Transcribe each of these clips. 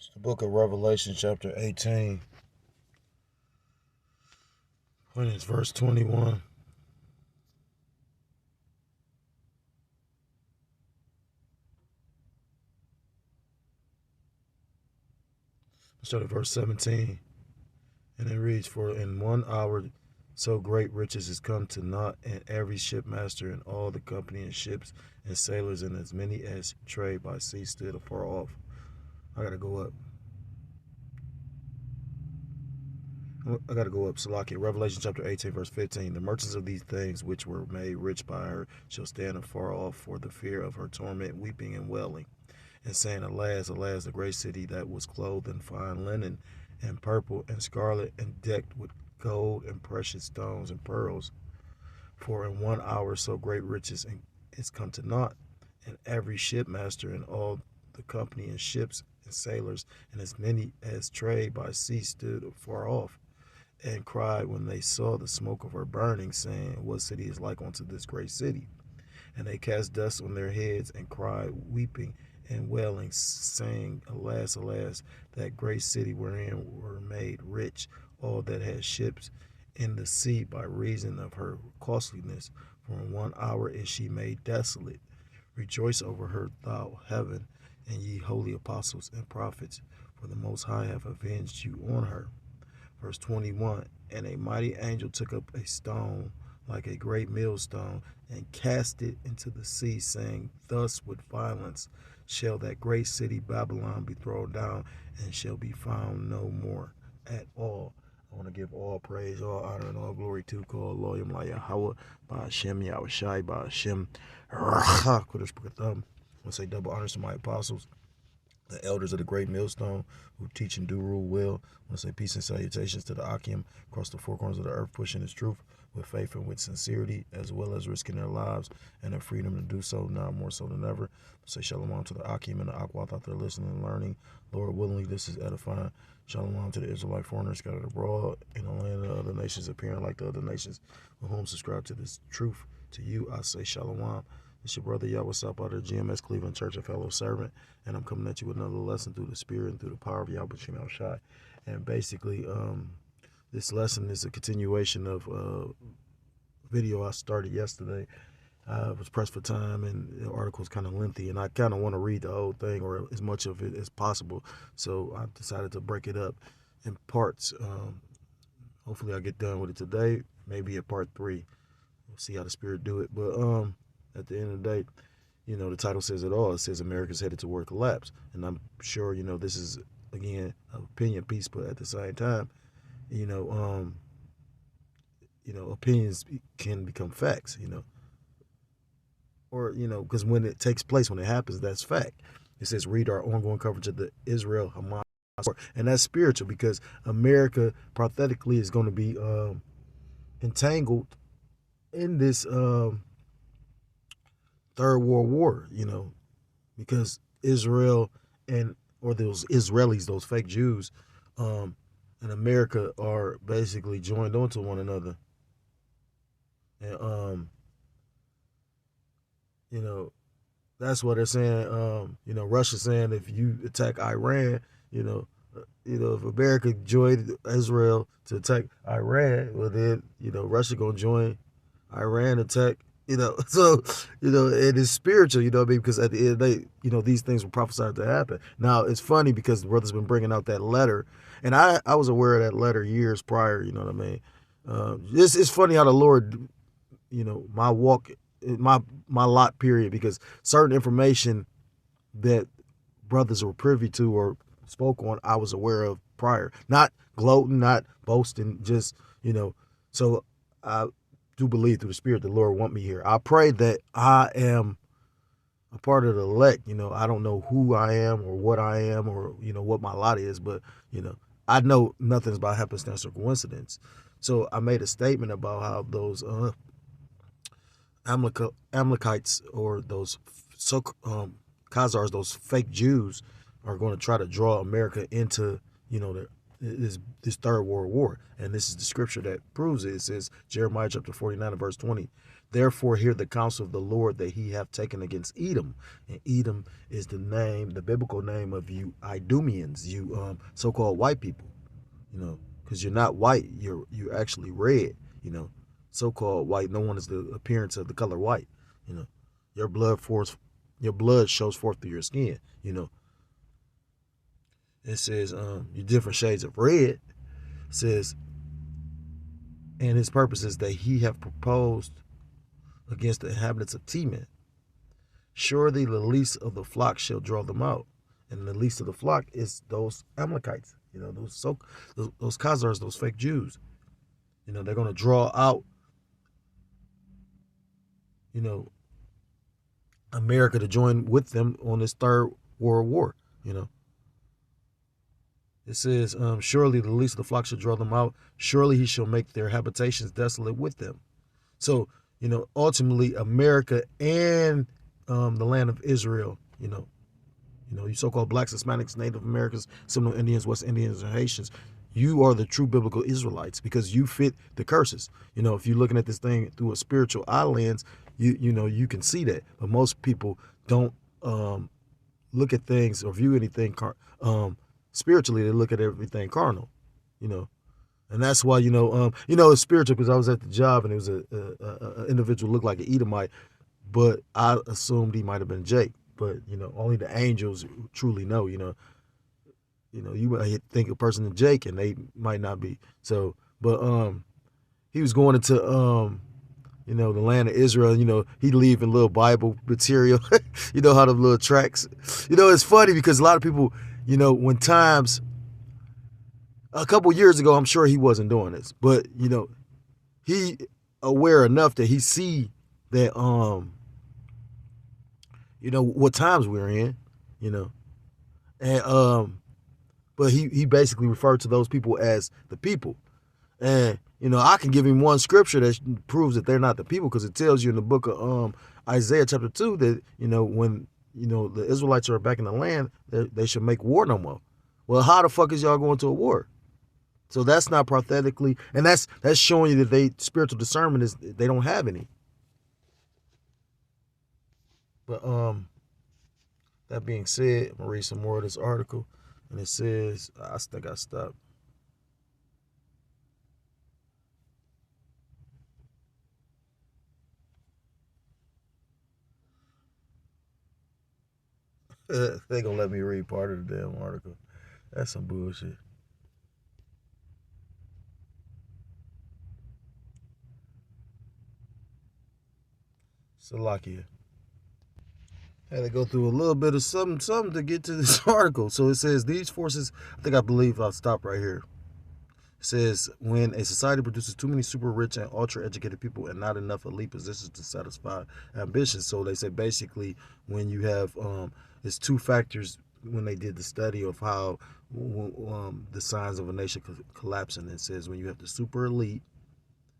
It's the book of Revelation, chapter 18, when it's verse 21. Start at verse 17. And it reads, "For in 1 hour so great riches is come to naught, and every shipmaster and all the company and ships and sailors and as many as trade by sea stood afar off." I gotta go up. Salakia. Revelation chapter 18, verse 15. "The merchants of these things which were made rich by her shall stand afar off for the fear of her torment, weeping and wailing, and saying, Alas, alas, the great city that was clothed in fine linen and purple and scarlet and decked with gold and precious stones and pearls. For in 1 hour so great riches is come to naught, and every shipmaster and all the company and ships and sailors and as many as trade by sea stood afar off, and cried when they saw the smoke of her burning, saying, What city is like unto this great city? And they cast dust on their heads and cried, weeping and wailing, saying, Alas, alas, that great city wherein were made rich all that had ships in the sea by reason of her costliness. For in 1 hour is she made desolate. Rejoice over her, thou heaven, and ye holy apostles and prophets, for the Most High have avenged you on her." Verse 21, "And a mighty angel took up a stone like a great millstone and cast it into the sea, saying, Thus with violence shall that great city Babylon be thrown down, and shall be found no more at all." I want to give all praise, all honor, and all glory to God, Loyam La Yahweh, by Hashem Yahushai, by Hashem Racha Kodesh B'Katham. I want to say double honors to my apostles, the elders of the great millstone, who teach and do rule well. I want to say peace and salutations to the Akim across the four corners of the earth, pushing his truth with faith and with sincerity, as well as risking their lives and their freedom to do so, now more so than ever. I say shalom to the Akim and the Akwat out there listening and learning. Lord willingly, this is edifying. Shalom to the Israelite foreigners scattered abroad in the land of other nations, appearing like the other nations, with whom subscribe to this truth. To you, I say shalom. It's your brother Yahweh Sap out of GMS Cleveland Church, a fellow servant, and I'm coming at you with another lesson through the Spirit and through the power of Yahweh Shem Shai. And basically, this lesson is a continuation of a video I started yesterday. I was pressed for time, and the article is kind of lengthy, and I kind of want to read the whole thing, or as much of it as possible. So I decided to break it up in parts. Hopefully I'll get done with it today, maybe at part 3. We'll see how the Spirit do it. But at the end of the day, the title says it all. It says America's headed toward collapse. And I'm sure, this is, again, an opinion piece, but at the same time, opinions can become facts, or, because when it takes place, when it happens, that's fact. It says, read our ongoing coverage of the Israel-Hamas war. And that's spiritual, because America, parenthetically, is going to be entangled in this Third World War, because Israel or those Israelis, those fake Jews, and America are basically joined onto one another. And that's what they're saying. Russia's saying if you attack Iran, if America joined Israel to attack Iran, well then, Russia gonna join Iran to attack. So, it is spiritual, because at the end of the day, these things were prophesied to happen. Now, it's funny because the brother's been bringing out that letter, and I was aware of that letter years prior, you know what I mean? It's funny how the Lord, my walk, my lot period, because certain information that brothers were privy to or spoke on, I was aware of prior. Not gloating, not boasting, just, so I do believe through the Spirit the Lord want me here. I pray that I am a part of the elect. I don't know who I am or what I am or, what my lot is, but, I know nothing's by happenstance or coincidence. So I made a statement about how those Amalekites or those Khazars, those fake Jews, are going to try to draw America into, this Third World War. And this is the scripture that proves it. It says, Jeremiah chapter 49 and verse 20, Therefore, hear the counsel of the Lord that he hath taken against Edom. And Edom is the name, the biblical name of you Idumeans, you so-called white people, because you're not white, you're actually red, so-called white. No one is the appearance of the color white, your blood shows forth through your skin, It says your different shades of red. It says, and his purpose is that he have proposed against the inhabitants of Teman. Surely the least of the flock shall draw them out. And the least of the flock is those Amalekites, those Khazars, those fake Jews. They're going to draw out, America to join with them on this third world war, It says, surely the least of the flock shall draw them out. Surely he shall make their habitations desolate with them. So, ultimately America and the land of Israel, you so-called blacks, Hispanics, Native Americans, Seminole Indians, West Indians, and Haitians, you are the true biblical Israelites because you fit the curses. If you're looking at this thing through a spiritual eye lens, you can see that. But most people don't look at things or view anything spiritually. They look at everything carnal, And that's why, it's spiritual because I was at the job and it was a individual looked like an Edomite, but I assumed he might have been Jake. But, only the angels truly know, you might think a person is Jake and they might not be. So, but he was going into, the land of Israel, he leaving little Bible material, how the little tracks, it's funny because a lot of people, when times, a couple years ago, I'm sure he wasn't doing this, but he aware enough that he see that what times we're in, and but he basically referred to those people as the people, and I can give him one scripture that proves that they're not the people because it tells you in the book of Isaiah chapter 2 that when the Israelites are back in the land, they should make war no more. Well, how the fuck is y'all going to a war? So that's not prophetically, and that's showing you that spiritual discernment is they don't have any. But that being said, I'm gonna read some more of this article, and it says, I think I stopped. They gonna let me read part of the damn article. That's some bullshit. Salakia. Had to go through a little bit of something to get to this article. So it says these forces, I believe I'll stop right here. It says when a society produces too many super rich and ultra educated people and not enough elite positions to satisfy ambitions. So they say basically when you have, it's two factors when they did the study of how the signs of a nation collapsing. It says when you have the super elite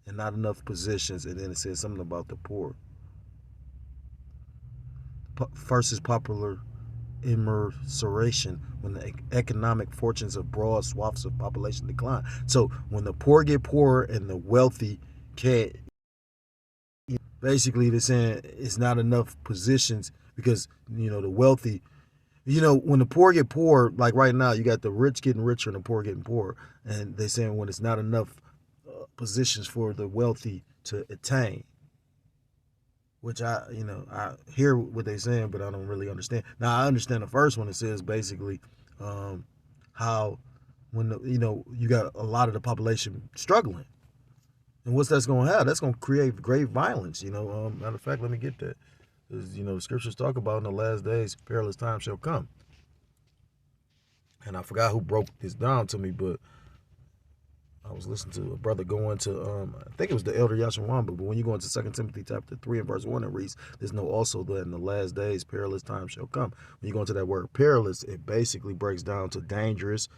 and not enough positions, and then it says something about the poor. First is popular immerseration when the economic fortunes of broad swaths of population decline. So when the poor get poorer and the wealthy can't, basically they're saying it's not enough positions because the wealthy, when the poor get poor, like right now you got the rich getting richer and the poor getting poorer, and they're saying when it's not enough positions for the wealthy to attain. Which I hear what they're saying, but I don't really understand. Now I understand the first one. It says basically how when you got a lot of the population struggling, and what's that's going to have? That's going to create great violence. Matter of fact, let me get that. The scriptures talk about in the last days, perilous times shall come. And I forgot who broke this down to me, but I was listening to a brother go into, I think it was the elder Yashawan, but when you go into 2 Timothy chapter 3 and verse 1, it reads, there's no also that in the last days perilous times shall come. When you go into that word perilous, it basically breaks down to dangerous,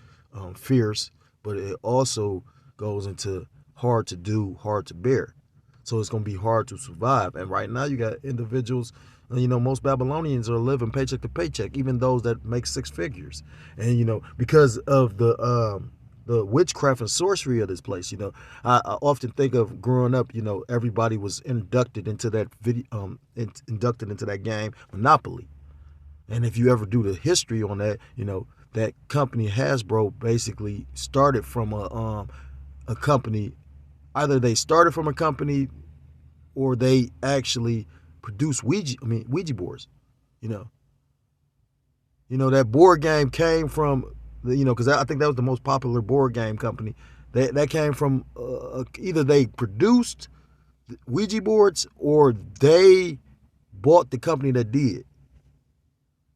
fierce, but it also goes into hard to do, hard to bear. So it's going to be hard to survive. And right now you got individuals, most Babylonians are living paycheck to paycheck, even those that make six figures. And, because of the the witchcraft and sorcery of this place. I often think of growing up. Everybody was inducted into that inducted into that game, Monopoly. And if you ever do the history on that, that company Hasbro basically started from a company. Either they started from a company or they actually produced Ouija boards. You know, that board game came from because I think that was the most popular board game company. That came from either they produced Ouija boards or they bought the company that did.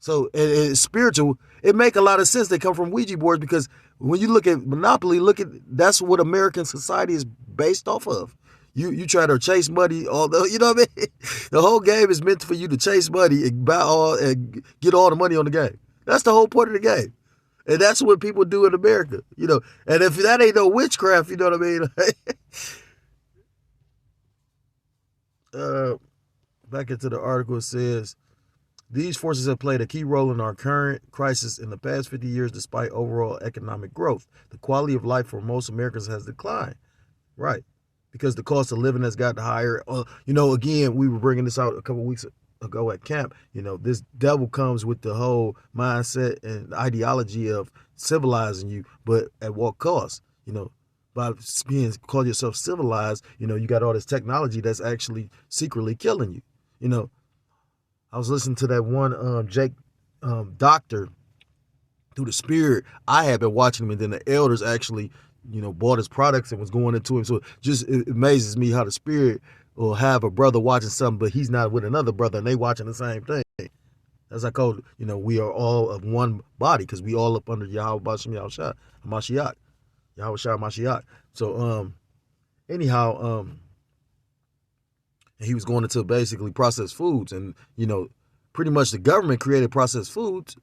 So it's spiritual. It make a lot of sense they come from Ouija boards, because when you look at Monopoly, that's what American society is based off of. You try to chase money, although you know what I mean. The whole game is meant for you to chase money and and get all the money on the game. That's the whole point of the game, and that's what people do in America. And if that ain't no witchcraft, you know what I mean. Back into the article, it says, these forces have played a key role in our current crisis. In the past 50 years, despite overall economic growth, the quality of life for most Americans has declined. Right. Because the cost of living has gotten higher. Again, we were bringing this out a couple of weeks ago at camp. This devil comes with the whole mindset and ideology of civilizing you, but at what cost? By call yourself civilized, you got all this technology that's actually secretly killing you. I was listening to that one Jake doctor through the Spirit. I had been watching him, and then the elders actually, bought his products and was going into him. So it amazes me how the Spirit will have a brother watching something, but he's not with another brother, and they watching the same thing. As I called, we are all of one body, because we all up under Yahweh Bashem Yahushua Mashiach. Yahweh Shah Mashiach. So anyhow, and he was going into basically processed foods, and pretty much the government created processed foods,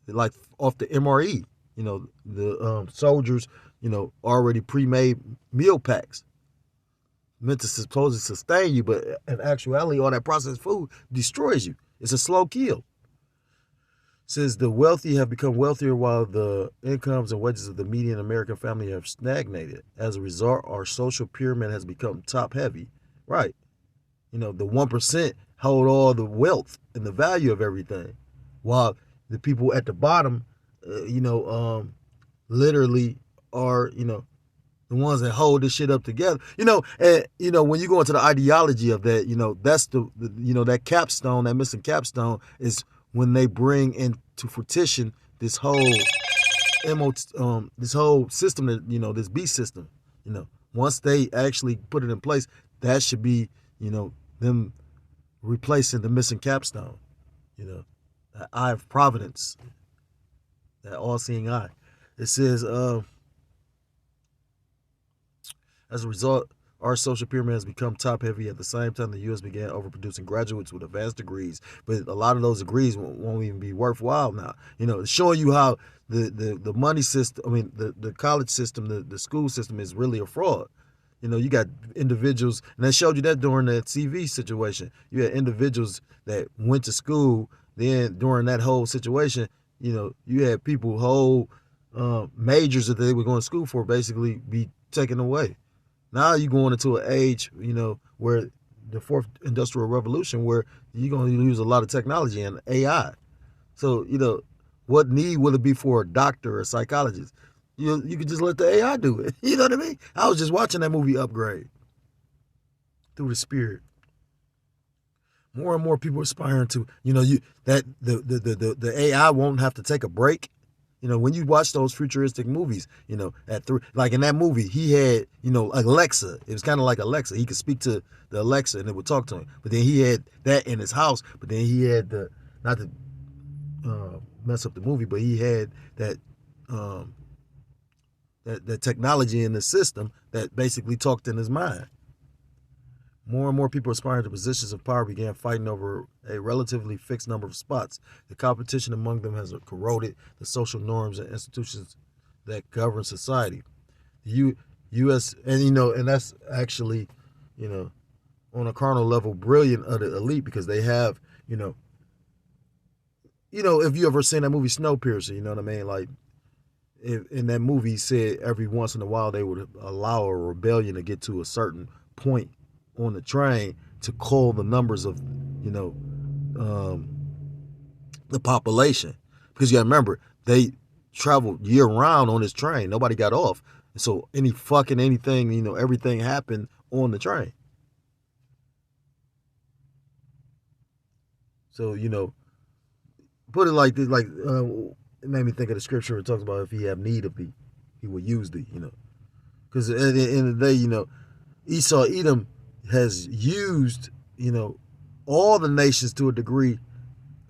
like off the MRE. The soldiers, already pre-made meal packs meant to supposedly sustain you, but in actuality, all that processed food destroys you. It's a slow kill. It says the wealthy have become wealthier while the incomes and wages of the median American family have stagnated. As a result, our social pyramid has become top heavy. Right. The 1% hold all the wealth and the value of everything, while the people at the bottom, literally are, the ones that hold this shit up together. And when you go into the ideology of that, that's the that capstone, that missing capstone is when they bring into fruition this whole this whole system that, this beast system. Once they actually put it in place, that should be, them replacing the missing capstone, the eye of providence, that all-seeing eye. It says, as a result, our social pyramid has become top-heavy. At the same time, the U.S. began overproducing graduates with advanced degrees, but a lot of those degrees won't even be worthwhile now. It's showing you how the money system, the college system, the school system is really a fraud. You got individuals, and I showed you that during that CV situation. You had individuals that went to school. Then during that whole situation, you had people whole majors that they were going to school for basically be taken away. Now you're going into an age, where the fourth industrial revolution, where you're going to use a lot of technology and AI. So, what need will it be for a doctor or a psychologist? You could just let the AI do it. You know what I mean? I was just watching that movie Upgrade through the Spirit. More and more people aspiring to, the AI won't have to take a break. When you watch those futuristic movies, like in that movie, he had, Alexa. It was kind of like Alexa. He could speak to the Alexa and it would talk to him. But then he had that in his house. But then he had not to mess up the movie, but he had that that technology in the system that basically talked in his mind. More and more people aspiring to positions of power began fighting over a relatively fixed number of spots. The competition among them has corroded the social norms and institutions that govern society. The U.S. and that's actually, on a carnal level, brilliant of the elite, because they have, if you ever seen that movie Snowpiercer, you know what I mean? Like, in that movie, he said every once in a while they would allow a rebellion to get to a certain point on the train to cull the numbers of, um, the population. Because you got to remember, they traveled year round on this train. Nobody got off. So any fucking anything, everything happened on the train. So, put it like this, like, it made me think of the scripture. It talks about if he have need of thee, he will use thee, Because at the end of the day, Esau, Edom has used, all the nations to a degree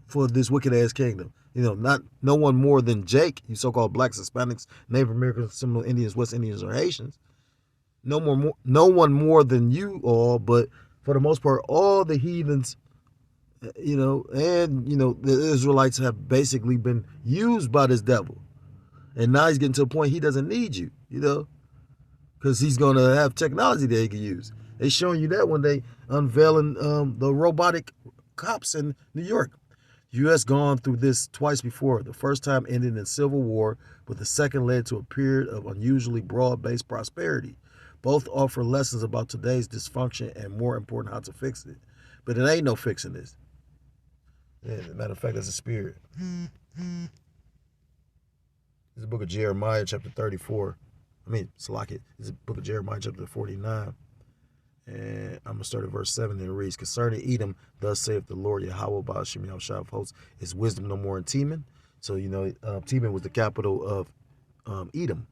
for this wicked ass kingdom. Not no one more than Jake, you so-called blacks, Hispanics, Native Americans, Seminole Indians, West Indians, or Haitians. No one more than you all, but for the most part, all the heathens, the Israelites have basically been used by this devil. And now he's getting to a point he doesn't need you, because he's going to have technology that he can use. They showing you that when they unveiling the robotic cops in New York. U.S. gone through this twice before. The first time ended in civil war, but the second led to a period of unusually broad-based prosperity. Both offer lessons about today's dysfunction and, more important, how to fix it. But it ain't no fixing this. Yeah, as a matter of fact, that's a spirit. This is the book of Jeremiah, chapter 34. It's the book of Jeremiah, chapter 49. And I'm going to start at verse 7, and it reads, concerning Edom, thus saith the Lord Yahweh Ba'ashem Yahushua of hosts, is wisdom no more in Teman? So, Teman was the capital of Edom.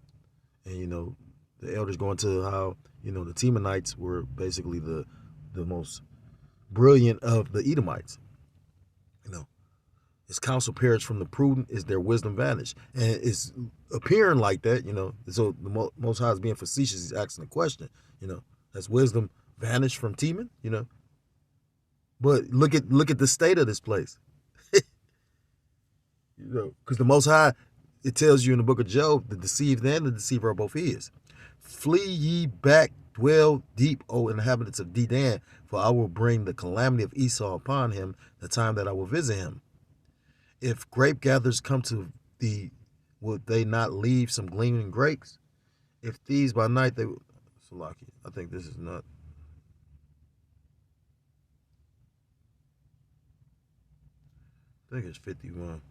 And, the elders go into how, the Temanites were basically the most brilliant of the Edomites. His counsel perished from the prudent, is their wisdom vanished. And it's appearing like that, So the Most High is being facetious. He's asking the question, has wisdom vanished from Teman? But look at the state of this place. Because the Most High, it tells you in the book of Job, the deceived and the deceiver are both his. Flee ye back, dwell deep, O inhabitants of Dedan, for I will bring the calamity of Esau upon him, the time that I will visit him. If grape gatherers come to thee, would they not leave some gleaming grapes? If thieves by night they would... Salaki, I think this is not... I think it's 51.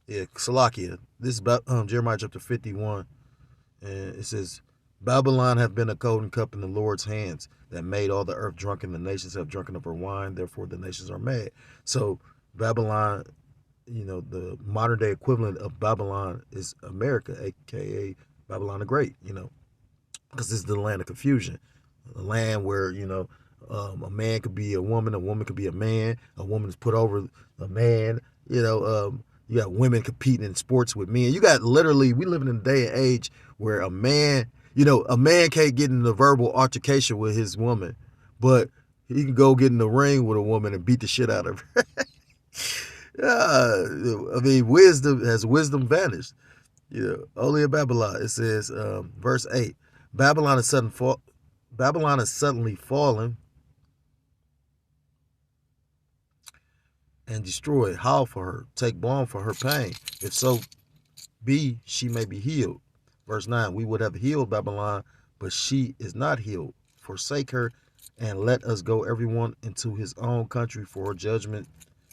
Yeah, Salakia. This is about Jeremiah chapter 51. And it says, Babylon hath been a golden cup in the Lord's hands that made all the earth drunken. The nations have drunken of her wine. Therefore, the nations are mad. So Babylon, the modern day equivalent of Babylon is America, a.k.a. Babylon the Great, because this is the land of confusion. A land where, a man could be a woman could be a man is put over a man, you got women competing in sports with men. You got literally, we living in a day and age where a man can't get in a verbal altercation with his woman, but he can go get in the ring with a woman and beat the shit out of her. Wisdom vanished. Only in Babylon. It says, verse 8, Babylon is suddenly fallen and destroyed. Howl for her, take balm for her pain. If so be, she may be healed. Verse 9, we would have healed Babylon, but she is not healed. Forsake her, and let us go everyone into his own country, for her judgment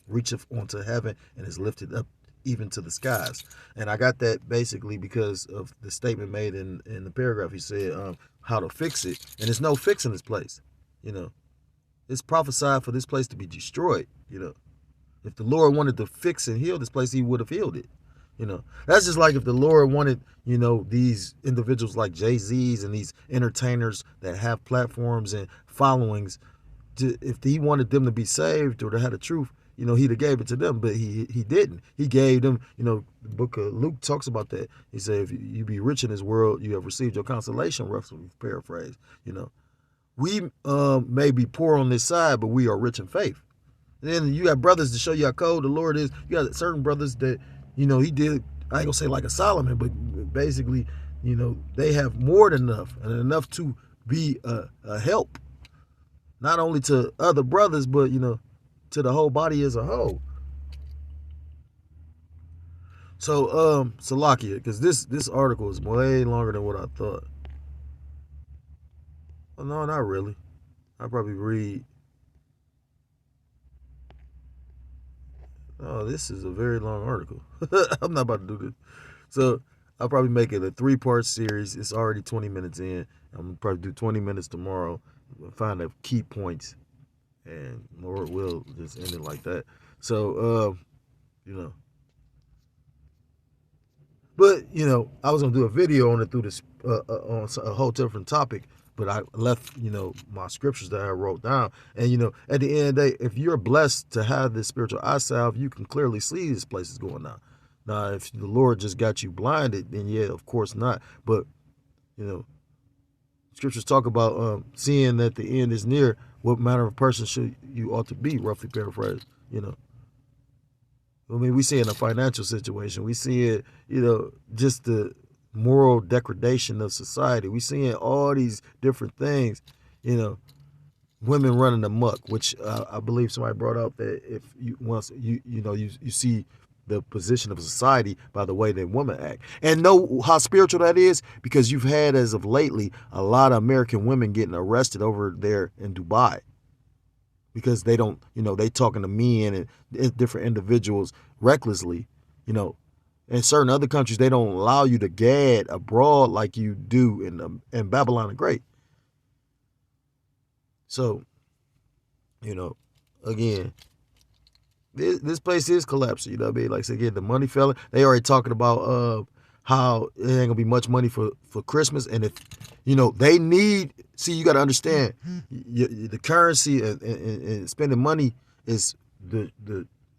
reacheth unto heaven and is lifted up even to the skies. And I got that basically because of the statement made in the paragraph. He said how to fix it, and there's no fixing this place. It's prophesied for this place to be destroyed. If the Lord wanted to fix and heal this place, he would have healed it. That's just like if the Lord wanted, these individuals like Jay-Z's and these entertainers that have platforms and followings, if he wanted them to be saved or to have the truth, he'd have gave it to them, but he didn't. He gave them, the book of Luke talks about that. He said, if you be rich in this world, you have received your consolation, roughly paraphrase. We may be poor on this side, but we are rich in faith. And then you got brothers to show you how cold the Lord is. You got certain brothers that, he did, I ain't gonna say like a Solomon, but basically, they have more than enough, and enough to be a help, not only to other brothers, but, to the whole body as a whole. So, Salakia, because this article is way longer than what I thought. Oh, no, not really. I probably read. Oh, this is a very long article. I'm not about to do this. So I'll probably make it a 3-part series. It's already 20 minutes in. I'm gonna probably do 20 minutes tomorrow. Find the key points, and Lord will just end it like that. So, you know, but I was gonna do a video on it through this on a whole different topic. But I left, my scriptures that I wrote down. And, at the end of the day, if you're blessed to have this spiritual eye salve, you can clearly see this place is going now. Now, if the Lord just got you blinded, then yeah, of course not. But, scriptures talk about seeing that the end is near. What manner of person should you ought to be, roughly paraphrased, I mean, we see it in a financial situation. We see it, just the moral degradation of society. We seeing all these different things, women running amok, which I believe somebody brought out that if you once you see the position of society by the way that women act, and know how spiritual that is, because you've had as of lately a lot of American women getting arrested over there in Dubai because they don't, they talking to men and different individuals recklessly, in certain other countries, they don't allow you to gad abroad like you do in Babylon the Great. So, again, this place is collapsing. You know what I mean? Like I said, again, the money fella. They already talking about how it ain't gonna be much money for Christmas, and if they need. See, you got to understand, the currency and spending money is the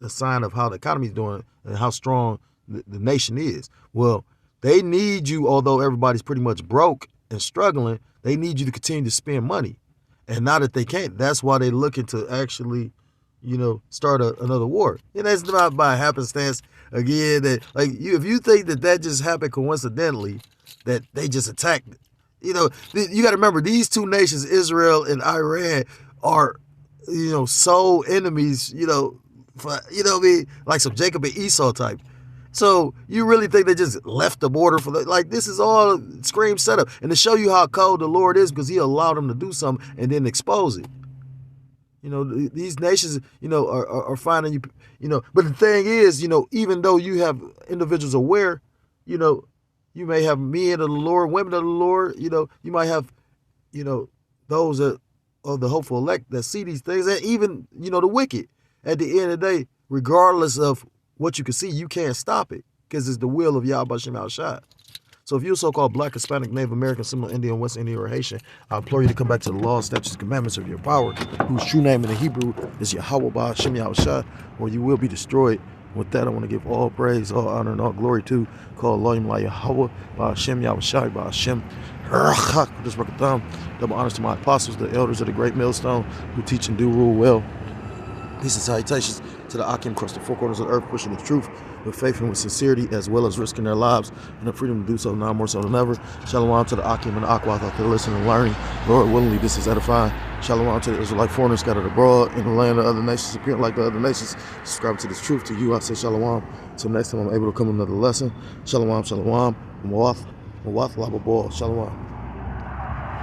sign of how the economy is doing and how strong the nation is. Well, they need you, although everybody's pretty much broke and struggling, they need you to continue to spend money. And now that they can't, that's why they're looking to actually, start another war. And that's not by happenstance. Again, that if you think that just happened coincidentally, that they just attacked, you got to remember these two nations, Israel and Iran, are, sole enemies, for, what I mean, like some Jacob and Esau type. So you really think they just left the border for this is all scream setup. And to show you how cold the Lord is, because he allowed them to do something and then expose it. These nations, are finding you, but the thing is, even though you have individuals aware, you may have men of the Lord, women of the Lord, you might have, those that of the hopeful elect that see these things, and even, the wicked. At the end of the day, regardless of what you can see, you can't stop it because it's the will of Yahweh Shem Al-Shad. So if you're so-called Black, Hispanic, Native American, Seminole Indian, West Indian, or Haitian, I implore you to come back to the law, statutes, commandments of your power, whose true name in the Hebrew is Yahweh Ba'Shem Yahushua, or you will be destroyed. With that, I want to give all praise, all honor, and all glory to call Elohim La Yahweh Ba'Shem Yahushua Ba'Shem Rachak. This Rakatham. Double honors to my apostles, the elders of the great millstone, who teach and do rule well. Peace and salutations to the Akim across the four corners of the earth, pushing the truth with faith and with sincerity, as well as risking their lives and the freedom to do so now more so than ever. Shalom to the Akim and the Akwath out there listening and learning. Lord, willingly, this is edifying. Shalom to the Israelite foreigners scattered abroad in the land of other nations, appearing like the other nations. Subscribe to this truth. To you, I say shalom. Until next time, I'm able to come with another lesson. Shalom, shalom. Mawath, lababal. Shalom.